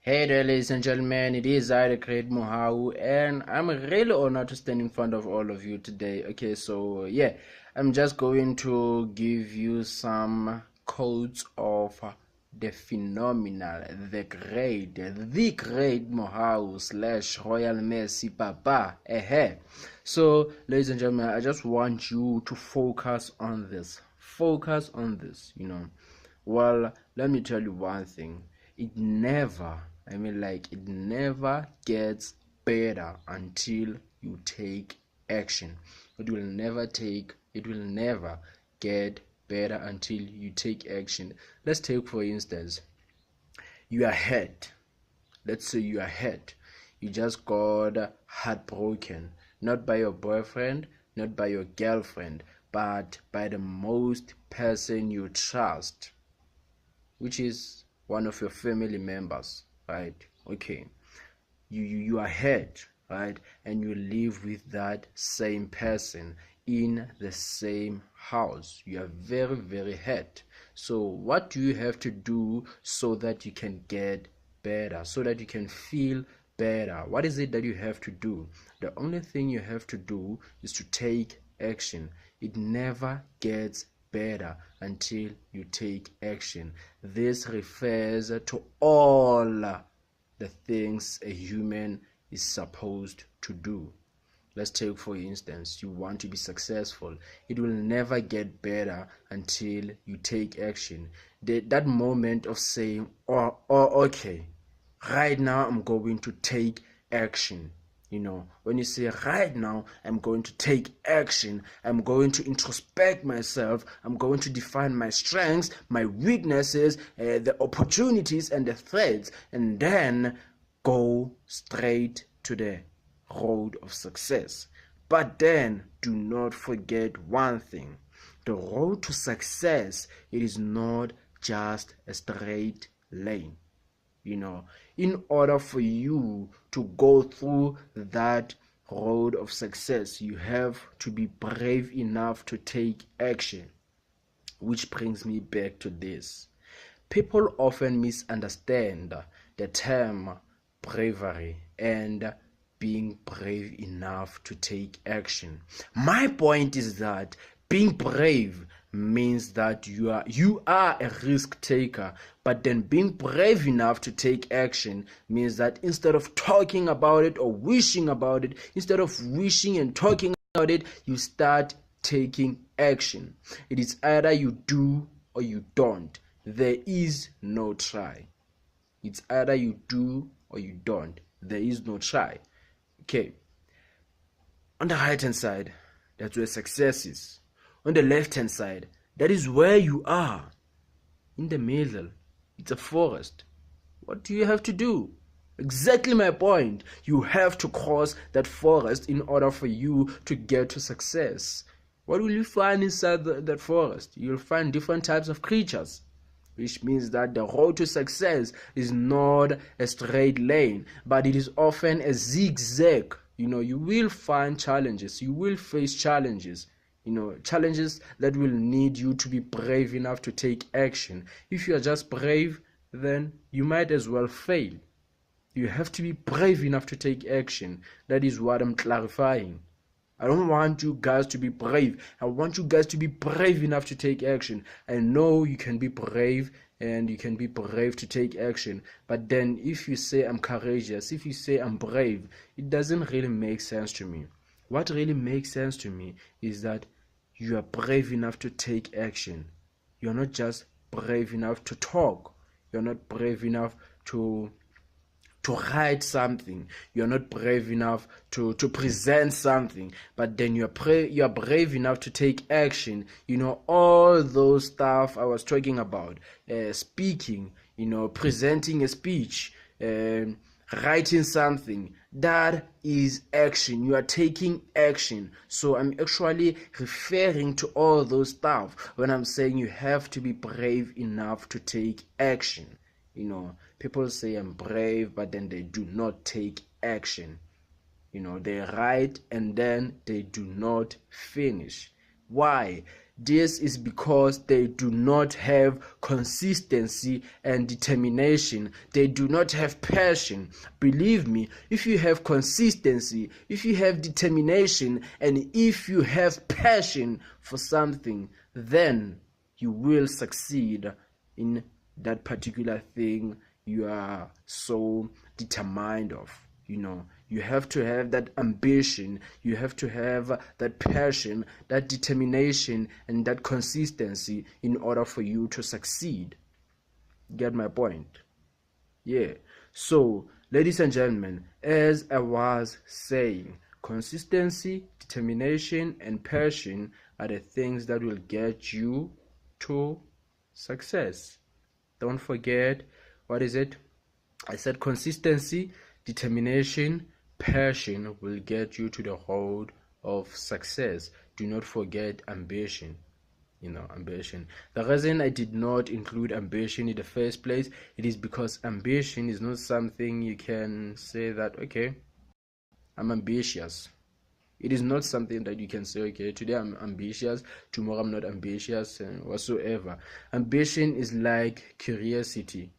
Hey there, ladies and gentlemen, it is I, the great Mohau, and I'm really honored to stand in front of all of you today. Okay, so yeah, I'm just going to give you some codes of the phenomenal, the great Mohau slash Royal Messi Papa. So, ladies and gentlemen, I just want you to focus on this. Focus on this. Well, let me tell you one thing. It never, it never gets better until you take action. It will never get better until you take action. Let's take, for instance, you are hurt. Let's say you are hurt. You just got heartbroken, not by your boyfriend, not by your girlfriend, but by the most person you trust, which is one of your family members, right? Okay, you are hurt, right? And you live with that same person in the same house. You are very, very hurt. So what do you have to do so that you can get better, so that you can feel better? What is it that you have to do? The only thing you have to do is to take action. It never gets better until you take action. This refers to all the things a human is supposed to do. Let's take, for instance, you want to be successful. It will never get better until you take action. That moment of saying, okay, right now I'm going to take action. When you say, right now I'm going to take action, I'm going to introspect myself, I'm going to define my strengths, my weaknesses, the opportunities and the threats, and then go straight to the road of success. But then do not forget one thing. The road to success, it is not just a straight lane. In order for you to go through that road of success, you have to be brave enough to take action. Which brings me back to this. People often misunderstand the term bravery and being brave enough to take action. My point is that being brave means that you are a risk taker, but then being brave enough to take action means that instead of talking about it or wishing about it, instead of wishing and talking about it, you start taking action. It is either you do or you don't. There is no try. It's either you do or you don't. There is no try. Okay. On the right hand side, that's where success is. On the left hand side, that is where you are. In the middle, it's a forest. What do you have to do? Exactly my point. You have to cross that forest in order for you to get to success. What will you find inside that forest? You'll find different types of creatures, which means that the road to success is not a straight lane, but it is often a zigzag. You will find challenges. You will face challenges. Challenges that will need you to be brave enough to take action. If you are just brave, then you might as well fail. You have to be brave enough to take action. That is what I'm clarifying. I don't want you guys to be brave. I want you guys to be brave enough to take action. I know you can be brave and you can be brave to take action. But then if you say I'm courageous, if you say I'm brave, it doesn't really make sense to me. What really makes sense to me is that you are brave enough to take action. You're not just brave enough to talk. You're not brave enough to write something. You're not brave enough to present something, but then you're brave enough to take action. All those stuff I was talking about, speaking, presenting a speech, writing something, that is action. You are taking action. So I'm actually referring to all those stuff when I'm saying you have to be brave enough to take action. People say I'm brave, but then they do not take action. They write and then they do not finish. Why? This is because they do not have consistency and determination. They do not have passion. Believe me, if you have consistency, if you have determination, and if you have passion for something, then you will succeed in that particular thing you are so determined of. You have to have that ambition, you have to have that passion, that determination, and that consistency in order for you to succeed. Get my point? Yeah. So, ladies and gentlemen, as I was saying, consistency, determination, and passion are the things that will get you to success. Don't forget, what is it? I said consistency, determination, passion will get you to the road of success. Do not forget ambition. Ambition. The reason I did not include ambition in the first place, it is because ambition is not something you can say that, okay, I'm ambitious. It is not something that you can say, okay, today I'm ambitious, tomorrow I'm not ambitious, and whatsoever. Ambition is like curiosity.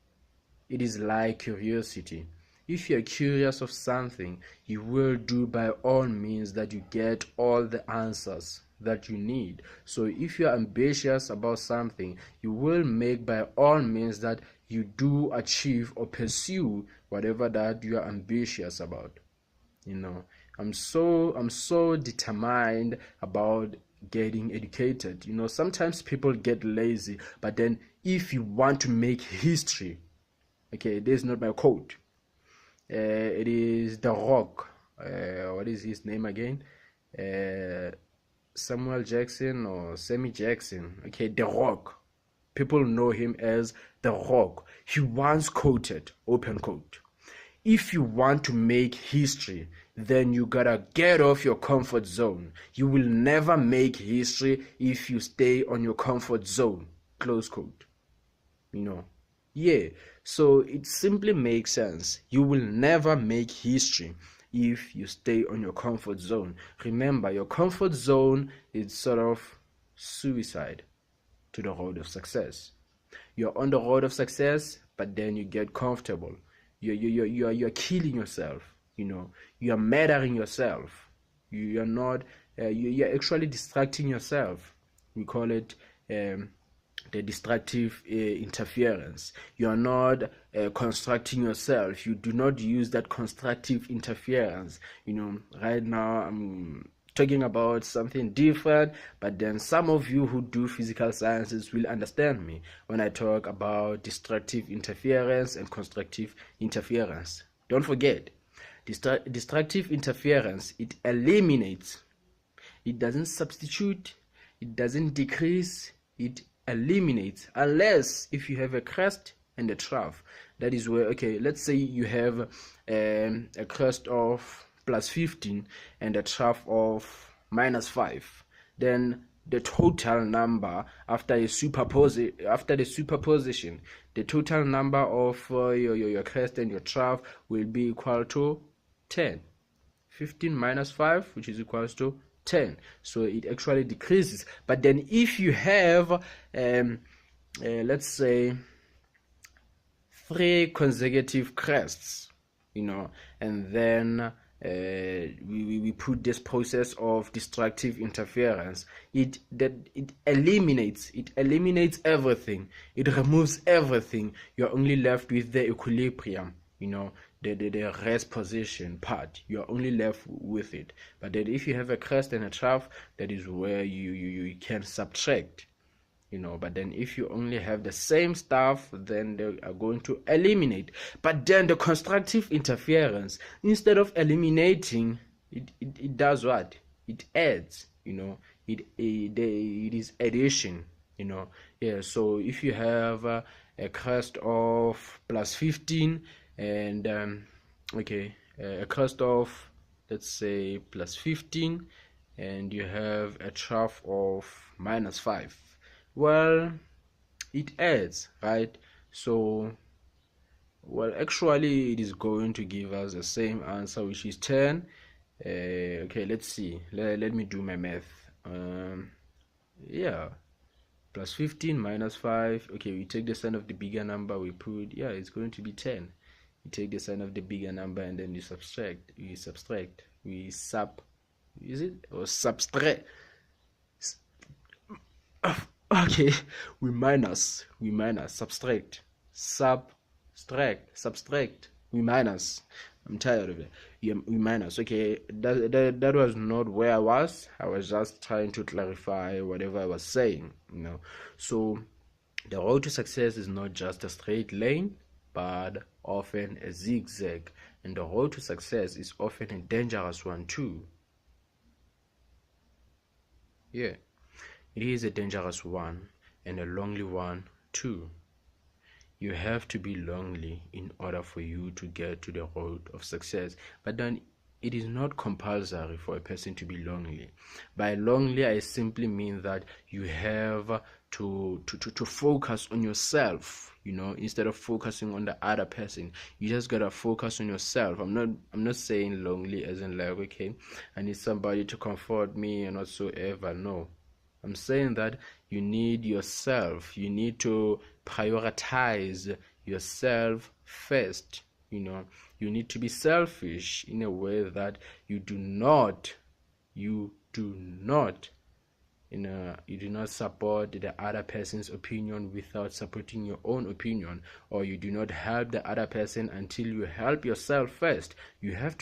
It is like curiosity. If you are curious of something, you will do by all means that you get all the answers that you need. So if you are ambitious about something, you will make by all means that you do achieve or pursue whatever that you are ambitious about. I'm so determined about getting educated. Sometimes people get lazy, but then if you want to make history, okay, this is not my quote. It is The Rock. What is his name again? Samuel Jackson or Sammy Jackson. Okay, The Rock. People know him as The Rock. He once quoted, open quote, "If you want to make history, then you gotta get off your comfort zone. You will never make history if you stay on your comfort zone." Close quote. Yeah, so it simply makes sense. You will never make history if you stay on your comfort zone. Remember, your comfort zone is sort of suicide to the road of success. You're on the road of success, but then you get comfortable. You're killing yourself. You are murdering yourself. You're not. You're actually distracting yourself. We call it the destructive interference. You are not constructing yourself. You do not use that constructive interference. Right now I'm talking about something different, but then some of you who do physical sciences will understand me when I talk about destructive interference and constructive interference. Don't forget, destructive interference, it eliminates. It doesn't substitute, it doesn't decrease, it eliminates, unless if you have a crest and a trough. That is where, okay, let's say you have a crest of plus 15 and a trough of minus 5. Then the total number after the superposition, the total number of your crest and your trough will be equal to 10. 15 minus 5, which is equals to 10. So it actually decreases. But then if you have let's say 3 consecutive crests, and then we put this process of destructive interference, it eliminates everything. It removes everything. You're only left with the equilibrium, the rest position part. You're only left with it. But then if you have a crest and a trough, that is where you can subtract. But then if you only have the same stuff, then they are going to eliminate. But then the constructive interference, instead of eliminating, it does what? It adds. It is addition. Yeah. So if you have a crest of plus 15 and a crest of, let's say, plus 15, and you have a trough of minus 5, well, it adds, right? So, well, actually it is going to give us the same answer, which is 10. Okay, let's see. Let me do my math. Yeah, plus 15 minus 5. Okay, we take the sign of the bigger number, we put, yeah, it's going to be 10. You take the sign of the bigger number and then you subtract, we sub, is it, or subtract? Okay, we minus, subtract, we minus. I'm tired of it. Yeah, we minus. Okay, that was not where I was just trying to clarify whatever I was saying, So the road to success is not just a straight lane, but often a zigzag, and the road to success is often a dangerous one too. Yeah, it is a dangerous one and a lonely one too. You have to be lonely in order for you to get to the road of success. But then it is not compulsory for a person to be lonely. By lonely, I simply mean that you have to focus on yourself, instead of focusing on the other person. You just gotta focus on yourself. I'm not saying lonely as in like, okay, I need somebody to comfort me and whatsoever. No, I'm saying that you need yourself. You need to prioritize yourself first. You need to be selfish in a way that you do not you do not support the other person's opinion without supporting your own opinion, or you do not help the other person until you help yourself first. You have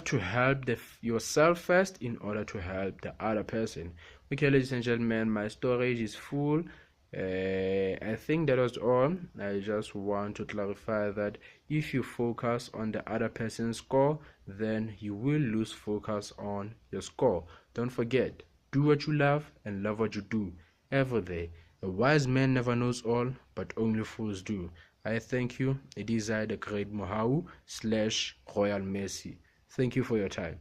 to help yourself first in order to help the other person. Okay, ladies and gentlemen, my storage is full. I think that was all. I just want to clarify that if you focus on the other person's score, then you will lose focus on your score. Don't forget, do what you love and love what you do. Every day. A wise man never knows all, but only fools do. I thank you. It is I, the great Mohau / Royal Messi. Thank you for your time.